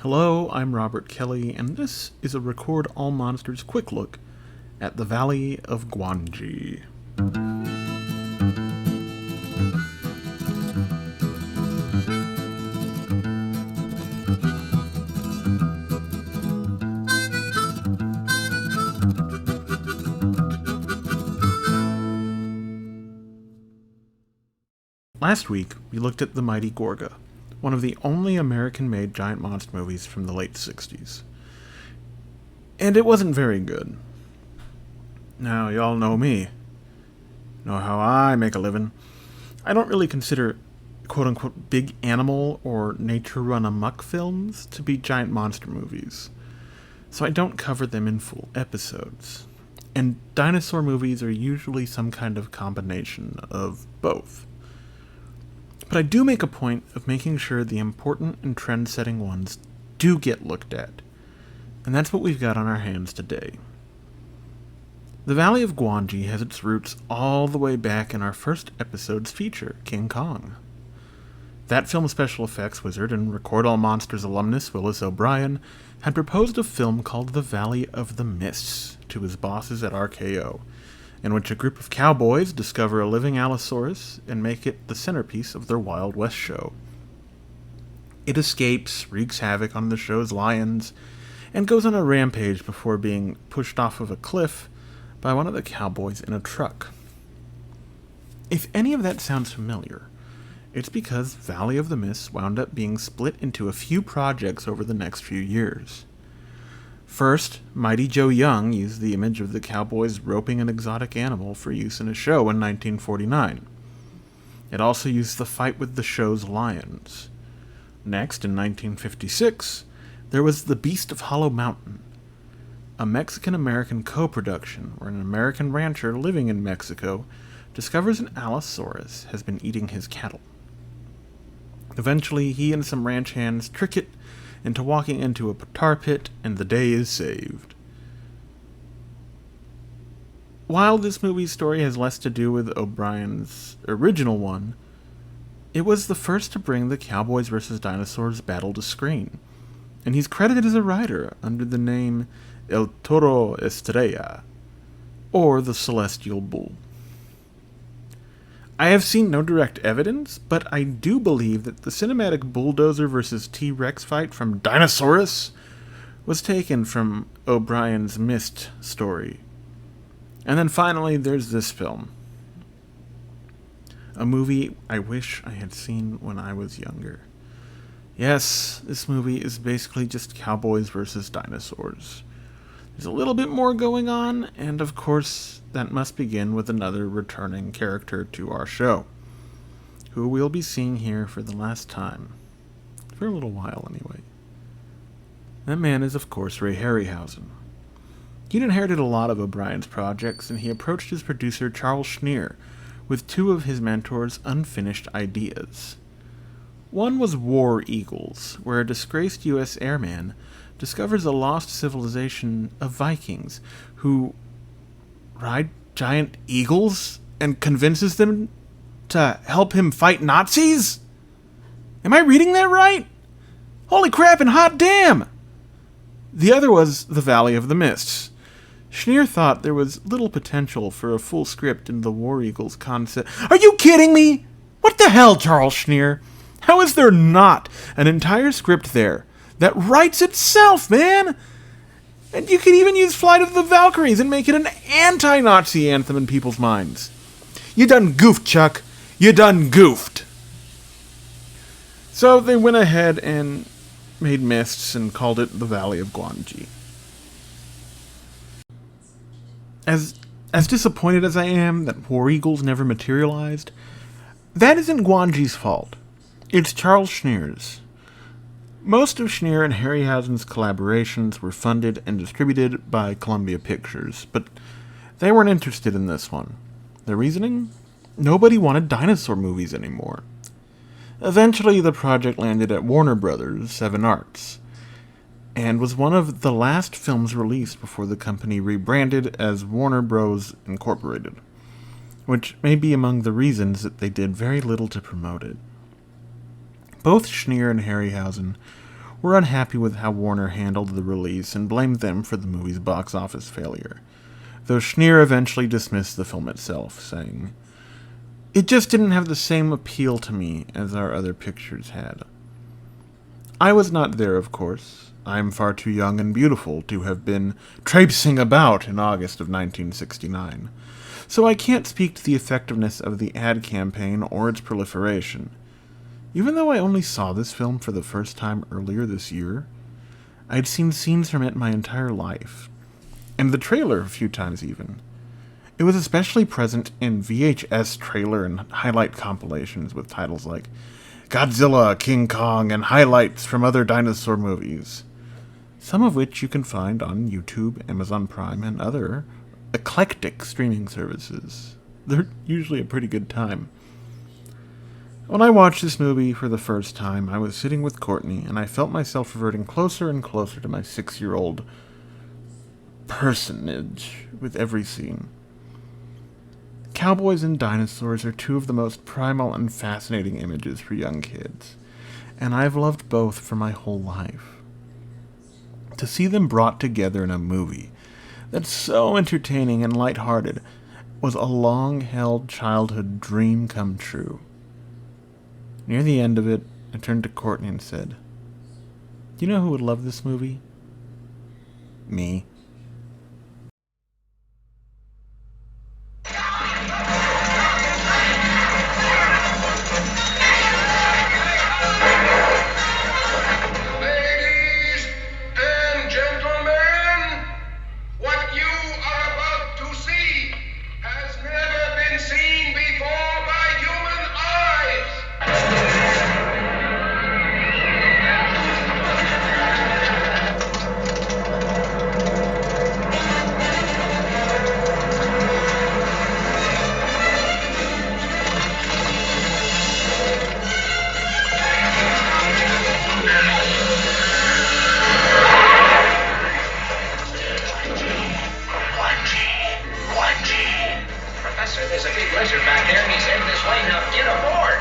Hello, I'm Robert Kelly, and this is a Record All Monsters quick look at the Valley of Gwangi. Last week, we looked at The Mighty Gorga, one of the only American-made giant monster movies from the late 60s. And it wasn't very good. Now, y'all know me. Know how I make a living. I don't really consider quote-unquote big animal or nature-run-amok films to be giant monster movies, so I don't cover them in full episodes. And dinosaur movies are usually some kind of combination of both. But I do make a point of making sure the important and trend-setting ones do get looked at. And that's what we've got on our hands today. The Valley of Gwangi has its roots all the way back in our first episode's feature, King Kong. That film's special effects wizard and Record All Monsters alumnus Willis O'Brien had proposed a film called The Valley of the Mists to his bosses at RKO, in which a group of cowboys discover a living Allosaurus and make it the centerpiece of their Wild West show. It escapes, wreaks havoc on the show's lions, and goes on a rampage before being pushed off of a cliff by one of the cowboys in a truck. If any of that sounds familiar, it's because Valley of the Mists wound up being split into a few projects over the next few years. First, Mighty Joe Young used the image of the cowboys roping an exotic animal for use in a show in 1949. It also used the fight with the show's lions. Next, in 1956, there was The Beast of Hollow Mountain, a Mexican-American co-production where an American rancher living in Mexico discovers an Allosaurus has been eating his cattle. Eventually, he and some ranch hands trick it into walking into a tar pit, and the day is saved. While this movie's story has less to do with O'Brien's original one, it was the first to bring the Cowboys vs. Dinosaurs battle to screen, and he's credited as a writer under the name El Toro Estrella, or the Celestial Bull. I have seen no direct evidence, but I do believe that the cinematic bulldozer versus T-Rex fight from Dinosaurus was taken from O'Brien's Mist story. And then finally, there's this film. A movie I wish I had seen when I was younger. Yes, this movie is basically just cowboys versus dinosaurs. There's a little bit more going on, and of course, that must begin with another returning character to our show, who we'll be seeing here for the last time. For a little while, anyway. That man is, of course, Ray Harryhausen. He'd inherited a lot of O'Brien's projects, and he approached his producer, Charles Schneer, with two of his mentor's unfinished ideas. One was War Eagles, where a disgraced U.S. airman discovers a lost civilization of Vikings who ride giant eagles and convinces them to help him fight Nazis? Am I reading that right? Holy crap and hot damn! The other was The Valley of the Mists. Schneer thought there was little potential for a full script in the War Eagles concept. Are you kidding me? What the hell, Charles Schneer? How is there not an entire script there that writes itself, man? And you could even use Flight of the Valkyries and make it an anti-Nazi anthem in people's minds. You done goofed, Chuck. You done goofed. So they went ahead and made Mists and called it The Valley of Gwangi. As disappointed as I am that War Eagles never materialized, that isn't Gwangi's fault. It's Charles Schneer's. Most of Schneer and Harryhausen's collaborations were funded and distributed by Columbia Pictures, but they weren't interested in this one. The reasoning? Nobody wanted dinosaur movies anymore. Eventually, the project landed at Warner Brothers, Seven Arts, and was one of the last films released before the company rebranded as Warner Bros. Incorporated, which may be among the reasons that they did very little to promote it. Both Schneer and Harryhausen were unhappy with how Warner handled the release and blamed them for the movie's box office failure, though Schneer eventually dismissed the film itself, saying, "It just didn't have the same appeal to me as our other pictures had." I was not there, of course. I am far too young and beautiful to have been traipsing about in August of 1969, so I can't speak to the effectiveness of the ad campaign or its proliferation. Even though I only saw this film for the first time earlier this year, I'd seen scenes from it my entire life, and the trailer a few times even. It was especially present in VHS trailer and highlight compilations with titles like Godzilla, King Kong, and highlights from other dinosaur movies, some of which you can find on YouTube, Amazon Prime, and other eclectic streaming services. They're usually a pretty good time. When I watched this movie for the first time, I was sitting with Courtney, and I felt myself reverting closer and closer to my 6-year-old personage with every scene. Cowboys and dinosaurs are two of the most primal and fascinating images for young kids, and I've loved both for my whole life. To see them brought together in a movie that's so entertaining and lighthearted was a long-held childhood dream come true. Near the end of it, I turned to Courtney and said, "Do you know who would love this movie?" Me. There's a big lizard back there, and he's heading this way. Now get aboard!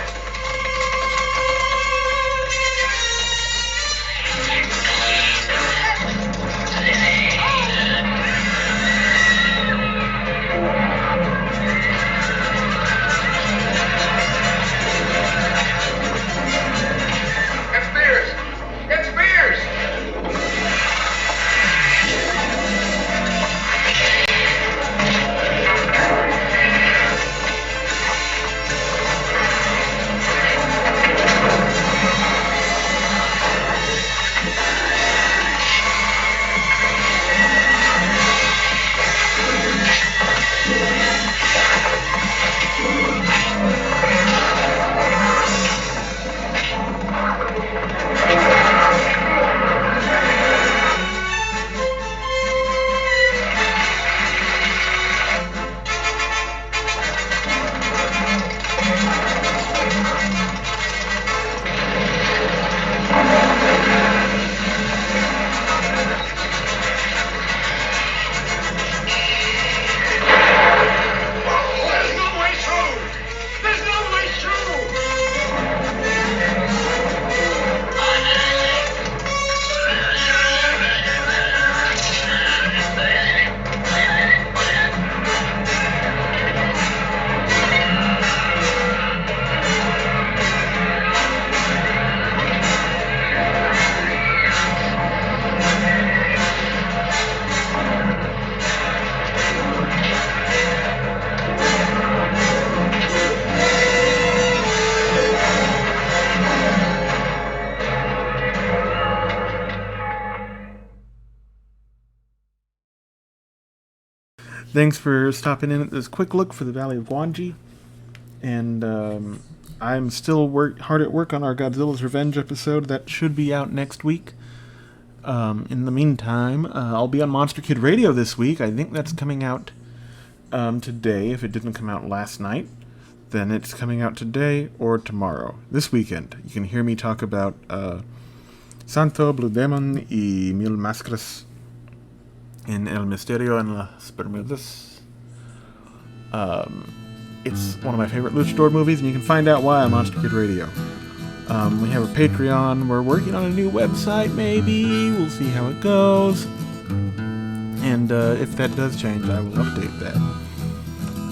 Thanks for stopping in at this quick look for the Valley of Gwangi. And I'm still hard at work on our Godzilla's Revenge episode. That should be out next week. In the meantime, I'll be on Monster Kid Radio this week. I think that's coming out today. If it didn't come out last night, then it's coming out today or tomorrow. This weekend, you can hear me talk about Santo, Blue Demon y Mil Máscaras in El Misterio en las Bermudas. It's one of my favorite luchador movies, and you can find out why on Monster Kid Radio. We have a Patreon. We're working on a new website, maybe. We'll see how it goes. And if that does change, I will update that.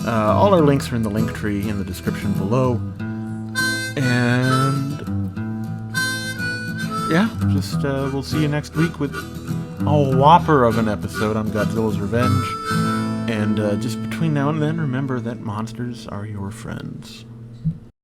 All our links are in the link tree in the description below. And yeah, just we'll see you next week with a whopper of an episode on Godzilla's Revenge. And just between now and then, remember that monsters are your friends.